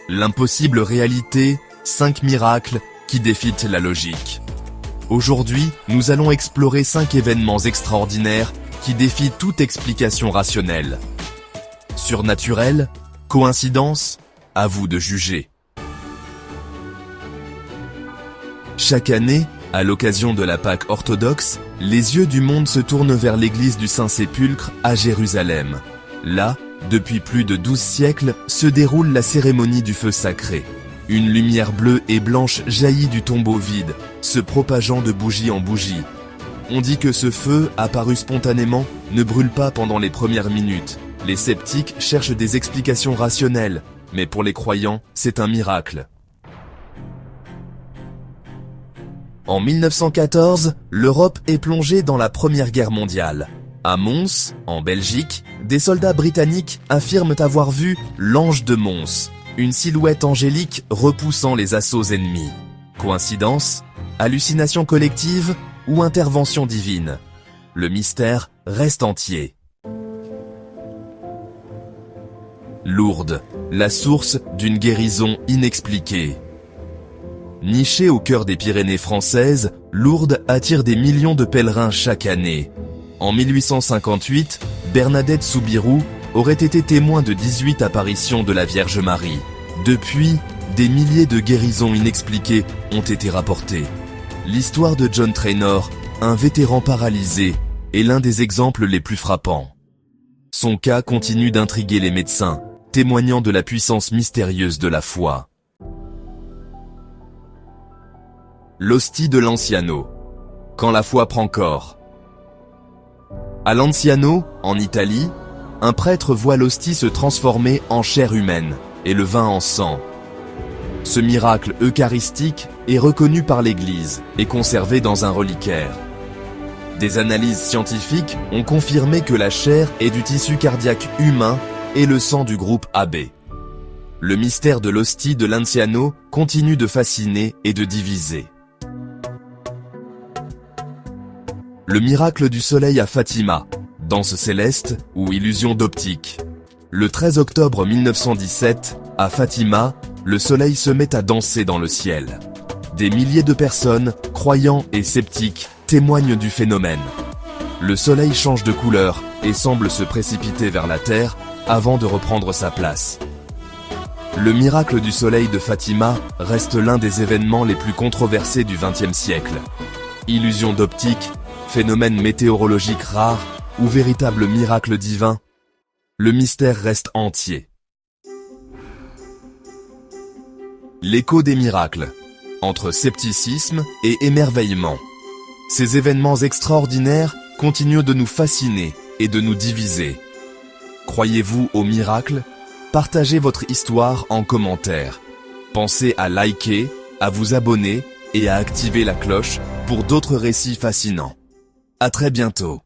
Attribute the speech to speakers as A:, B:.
A: L'impossible réalité, 5 miracles qui défient la logique. Aujourd'hui, nous allons explorer 5 événements extraordinaires qui défient toute explication rationnelle. Surnaturel? Coïncidence? À vous de juger. Chaque année, à l'occasion de la Pâque orthodoxe, les yeux du monde se tournent vers l'église du Saint-Sépulcre à Jérusalem. Là, depuis plus de 12 siècles, se déroule la cérémonie du feu sacré. Une lumière bleue et blanche jaillit du tombeau vide, se propageant de bougie en bougie. On dit que ce feu, apparu spontanément, ne brûle pas pendant les premières minutes. Les sceptiques cherchent des explications rationnelles, mais pour les croyants, c'est un miracle. En 1914, l'Europe est plongée dans la Première Guerre mondiale. À Mons, en Belgique, des soldats britanniques affirment avoir vu l'Ange de Mons, une silhouette angélique repoussant les assauts ennemis. Coïncidence? Hallucination collective ou intervention divine? Le mystère reste entier. Lourdes, la source d'une guérison inexpliquée. Nichée au cœur des Pyrénées françaises, Lourdes attire des millions de pèlerins chaque année. En 1858, Bernadette Soubirous aurait été témoin de 18 apparitions de la Vierge Marie. Depuis, des milliers de guérisons inexpliquées ont été rapportées. L'histoire de John Trainor, un vétéran paralysé, est l'un des exemples les plus frappants. Son cas continue d'intriguer les médecins, témoignant de la puissance mystérieuse de la foi. L'hostie de Lanciano. Quand la foi prend corps. À Lanciano, en Italie, un prêtre voit l'hostie se transformer en chair humaine et le vin en sang. Ce miracle eucharistique est reconnu par l'Église et conservé dans un reliquaire. Des analyses scientifiques ont confirmé que la chair est du tissu cardiaque humain et le sang du groupe AB. Le mystère de l'hostie de Lanciano continue de fasciner et de diviser. Le miracle du soleil à Fatima, danse céleste ou illusion d'optique. Le 13 octobre 1917, à Fatima, le soleil se met à danser dans le ciel. Des milliers de personnes, croyants et sceptiques, témoignent du phénomène. Le soleil change de couleur et semble se précipiter vers la terre avant de reprendre sa place. Le miracle du soleil de Fatima reste l'un des événements les plus controversés du XXe siècle. Illusion d'optique, phénomène météorologique rare ou véritable miracle divin, le mystère reste entier. L'écho des miracles, entre scepticisme et émerveillement. Ces événements extraordinaires continuent de nous fasciner et de nous diviser. Croyez-vous aux miracles? Partagez votre histoire en commentaire. Pensez à liker, à vous abonner et à activer la cloche pour d'autres récits fascinants. À très bientôt.